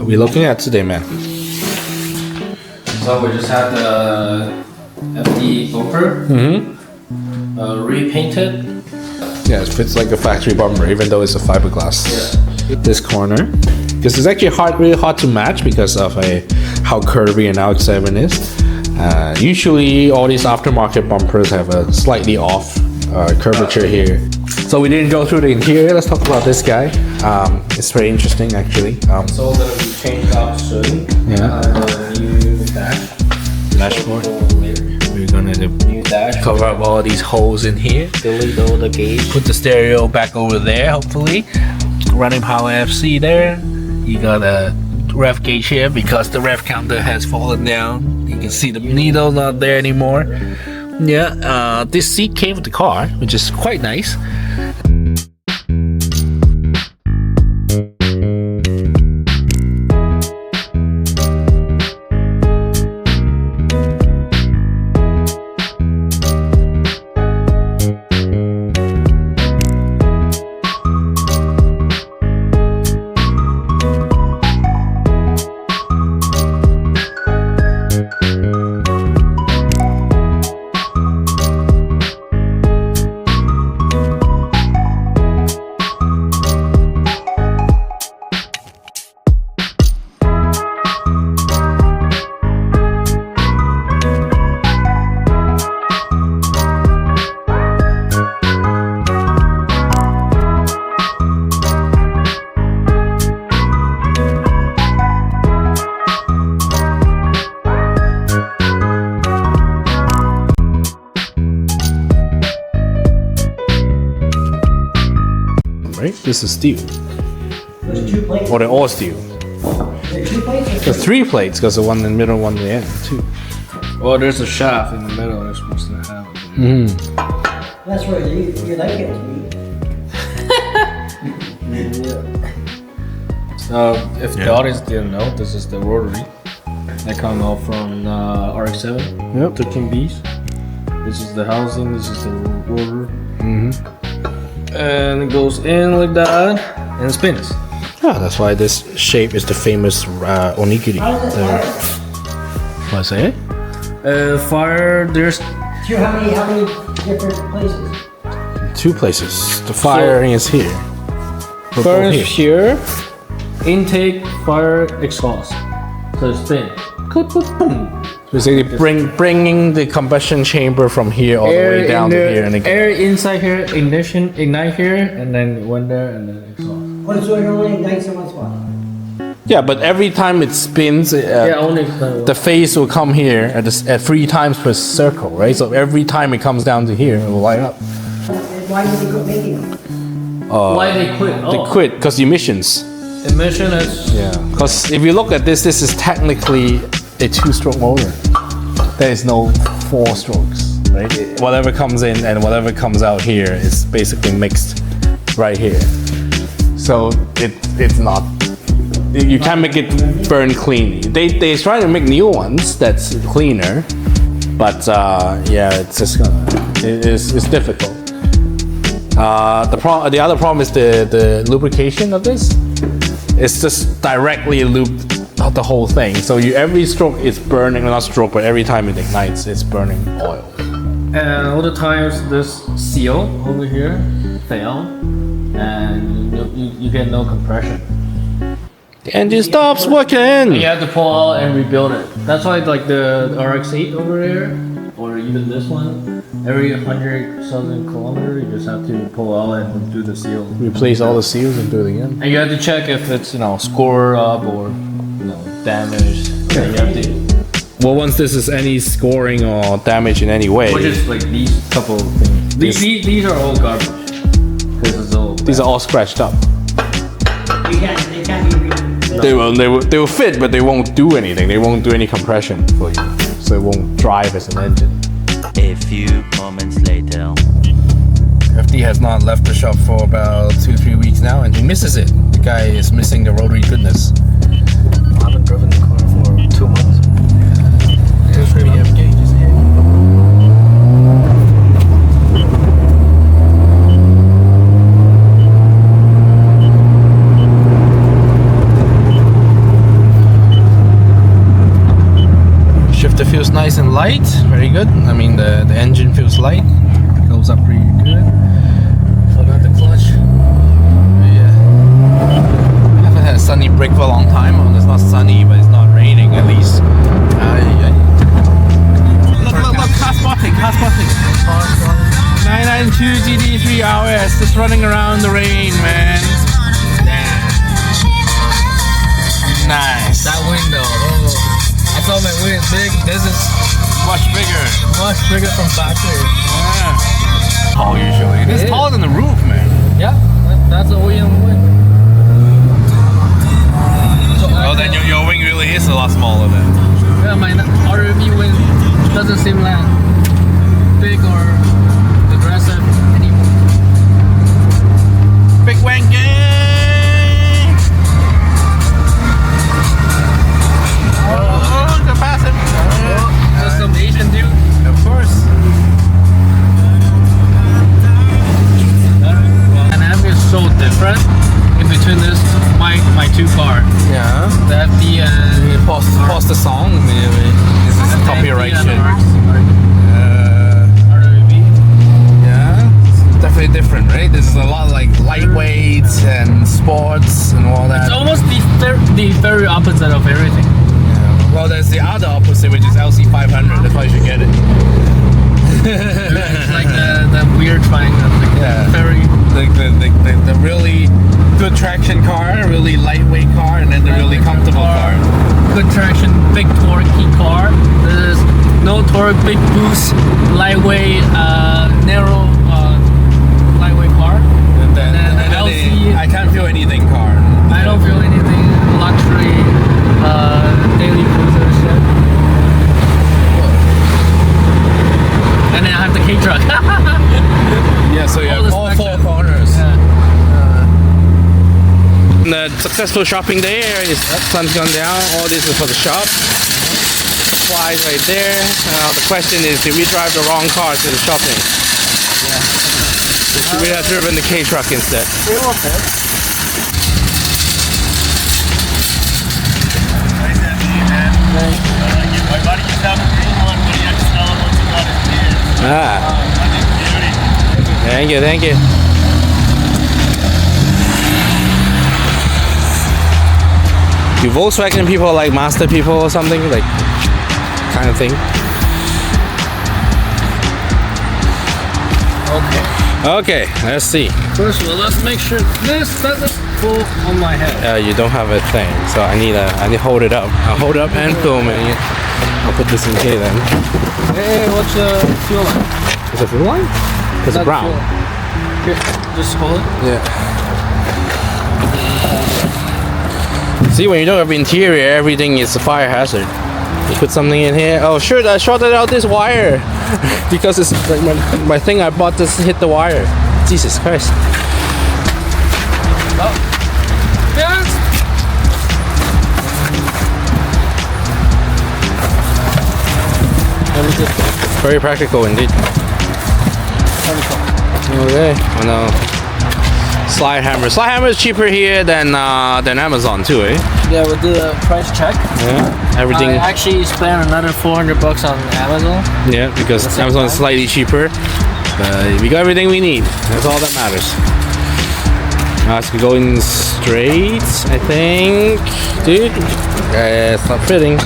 we looking at today, man? So we just had the FD bumper repainted. Yeah, it fits like a factory bumper, even though it's a fiberglass. Yeah. This corner, because it's actually really hard to match because of how curvy an RX7 is. Usually, all these aftermarket bumpers have a slightly off curvature here. So we didn't go through the interior. Let's talk about this guy. It's very interesting, actually. It's all gonna be changed up soon. Yeah. The new Dashboard. We're gonna new dash. cover up all these holes in here. Delete all the gauge. Put the stereo back over there, hopefully. Running power FC there. You got a rev gauge here because the rev counter has fallen down. You can see the needle not there anymore. Yeah, this seat came with the car, which is quite nice. Right? This is steel. There's 2 plates. Or they're all steel. There's 2 plates. There's 3 plates because the one in the middle, one in the end, too. Well, there's a shaft in the middle. They're supposed to have. That's where you like it to be. If the audience didn't know, this is the rotary that come out from RX7. Yep. The King Bees. This is the housing. This is the rotor. And it goes in like that and spins. Yeah, that's why this shape is the famous onigiri. How does it fire? What say? Fire, there's How many different places? 2 places. The firing is here. We're fire both is here, intake, fire, exhaust. So spin. Boom. Basically, bringing the combustion chamber from here all the way down to here and again. Air inside here, ignition, ignite here, and then one there, and then exhaust. What is it only ignites in one spot? Yeah, but every time it spins, Only the phase will come here at 3 times per circle, right? So every time it comes down to here, it will light up. Why did they quit making them? why they quit? They quit because emissions. Emission is Yeah, because if you look at this is technically a 2-stroke motor. There is no 4 strokes, right? Whatever comes in and whatever comes out here is basically mixed right here. So it's not. You can't make it burn clean. They try to make new ones that's cleaner, but yeah, it's just it's difficult. The other problem is the lubrication of this. It's just directly looped the whole thing. So every stroke is burning, not stroke, but every time it ignites, it's burning oil. and all the times this seal over here fail, and you get no compression. The engine stops working. You have to pull out and rebuild it. That's why like the RX8 over there, or even this one, every 100,000 kilometers, you just have to pull out and do the seal. Replace all the seals and do it again. And you have to check if it's score up or damaged. And you have to, Well, once this is any scoring or damage in any way, which is like these couple of things. These are all garbage. This is all. these are all scratched up. They can't be rebuilt. They will fit, but they won't do anything. They won't do any compression for you, so it won't drive as an engine. A few moments later. FD has not left the shop for about 2-3 weeks now, and he misses it. The guy is missing the rotary goodness. I haven't driven the car for 2 months. 2-3 months. feels nice and light. Very good. I mean, the engine feels light. Goes up pretty good. Forgot the clutch. Yeah. I haven't had a sunny break for a long time. Well, it's not sunny, but it's not raining at least. Look, car spotting. 992 GT3 RS just running around the rain, man. Nice. That window. Oh, I thought my window is big. This is Much bigger. much bigger from factory. Yeah. Tall usually. It's It is. taller than the roof, man. Yeah, that's an OEM wing. So Oh, then your wing really is a lot smaller then. yeah, my RV wing doesn't seem like big or aggressive anymore. Big wang gang! Oh, the passive. There's some Asian dude. Of course. And I'm is so different in between this my two car. Yeah. The FD and Pause the song. This is copyright shit. RV. Yeah. It's definitely different, right? This is a lot like lightweight and sports and all that. It's almost the very opposite of everything. Yeah. Well, there's the other opposite, which is LC500. That's why you should get it. It's like the weird triangle. Like Yeah. very The really good traction car, really lightweight car, and then the really comfortable car. good traction, big torquey car. There's no torque, big boost, lightweight, narrow, lightweight car. And then And LC. I can't feel anything car. I don't feel anything luxury, daily cruiser shit. And then I have the K truck. Yeah, so you All have the all four spectrum. corners. Yeah. The successful shopping day is sun's gone down. All this is for the shop. Flies right there. The question is, did we drive the wrong car to the shopping? Yeah. Should we have driven the K truck instead? My buddy used to have a green one, but he had to sell it once he got his kids. Thank you, thank you. Do Volkswagen people like MAZDA people or something? Like, kind of thing? Okay, let's see. First of all, let's make sure this doesn't fall on my head. You don't have a thing, so I need to hold it up. I'll hold it up and film it. I'll put this in here then. Hey, what's the fuel line? Is it fuel line? It's That's brown. fuel. Here, just hold it. Yeah. See, when you don't have interior, everything is a fire hazard. You put something in here. Oh, sure, I shorted out this wire because it's like my thing I bought just hit the wire. Jesus Christ. Yes. Very practical indeed. Okay. Oh no. Slide hammer. Slide hammer is cheaper here than Amazon too, eh? Yeah, we'll do a price check. Yeah. Everything. I actually spent another $400 on Amazon. Yeah, because the same Amazon is time. slightly cheaper. But we got everything we need. That's all that matters. Now it's going straight, I think. Dude, it's not fitting.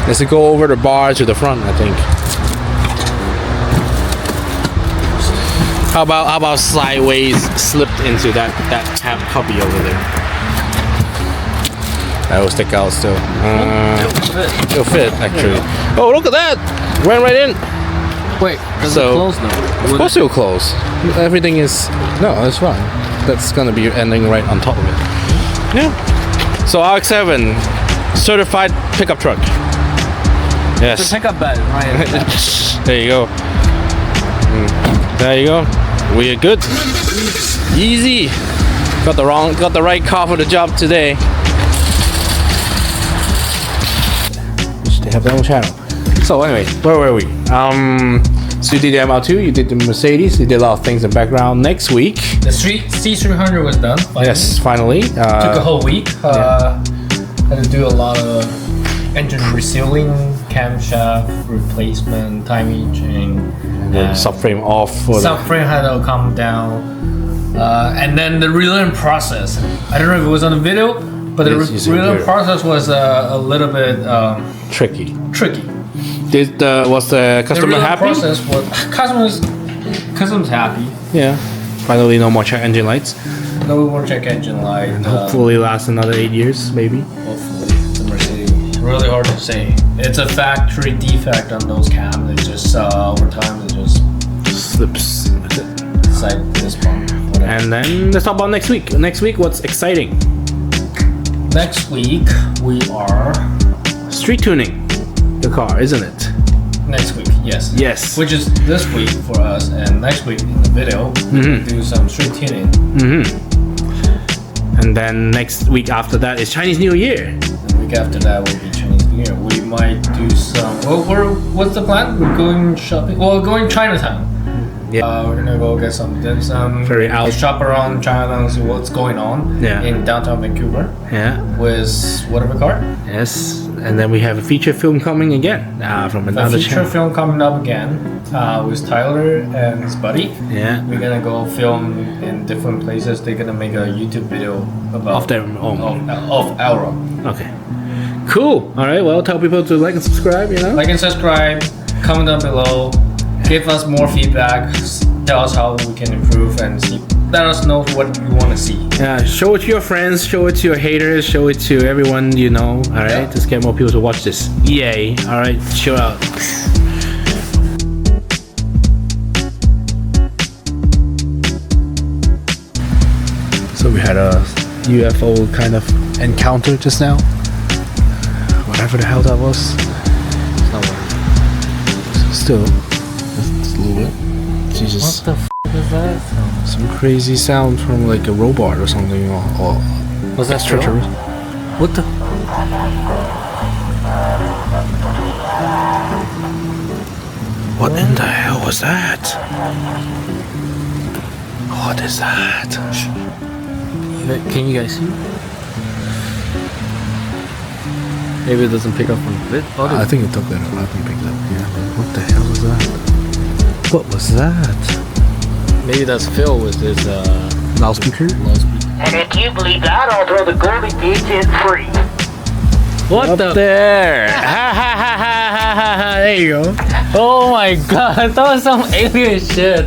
Let's go over the bar to the front, I think. How about sideways slipped into that cubby over there? That will stick out still. It'll fit actually. Oh, look at that! Went right in. Wait, does So- it close now? Of course it'll close. Everything is it's fine. That's gonna be ending right on top of it. Yeah. So RX7 certified pickup truck. The Yes. pickup bed, right? There you go. There you go. We are good. Easy. Got the right car for the job today. They have their own channel. So anyway, where were we? So you did the ML2, you did the Mercedes, you did a lot of things in the background. Next week, The C300 was done. Finally. yes, finally. Took a whole week. Had to do a lot of engine resealing, camshaft replacement, timing chain. The subframe off. For Subframe had to come down. And then the relearn process. I don't know if it was on the video, but the Yes, using relearn gear. process was a little bit tricky. tricky. Was the customer relearn happy? process was customers happy. Yeah. Finally, no more check engine lights. No more check engine light. Hopefully, last another 8 years, maybe. Hopefully, the Mercedes. Really hard to say. It's a factory defect on those cams. It just over time it just Slips. That's it. side this one. Whatever. And then let's talk about next week. Next week, what's exciting? Next week we are Street tuning the car, isn't it? next week. Yes. Yes. Which is this week for us, and next week in the video we'll do some street tuning. And then next week after that is Chinese New Year. The week after that will be Chinese New Year. We might do some. What's the plan? We're going shopping. Well, going Chinatown. Yeah. We're gonna go get some dim sum. Very out. Shop around Chinatown and see what's going on in downtown Vancouver Yeah. with whatever car. Yes. And then we have a feature film coming again from A another feature channel. film coming up again with Tyler and his buddy. Yeah. We're gonna go film in different places. They're gonna make a YouTube video about Of their own. of our own. Okay. Cool. All right. Well, tell people to like and subscribe. You know. Like and subscribe. Comment down below. Give us more feedback. Tell us how we can improve and see. Let us know what you want to see. Yeah. Show it to your friends. Show it to your haters. Show it to everyone you know. All right. Yeah. Just get more people to watch this. Yay. All right. Chill out. So we had a UFO kind of encounter just now. Whatever the hell that was. Still, just a little bit. Jesus. the f is that? Some crazy sound from like a robot or something, or Was that true? extraterrestrial. What the? What in the hell was that? What is that? Can you guys see? Maybe it doesn't pick up on the I think it took that up. I think it picked up. Yeah. What the hell was that? What was that? Maybe that's Phil with his Loudspeaker? loudspeaker. And if you believe that, I'll throw the golden gates in free. What Up the? there! Ha ha ha ha ha ha! There you go. Oh my god! That was some alien shit.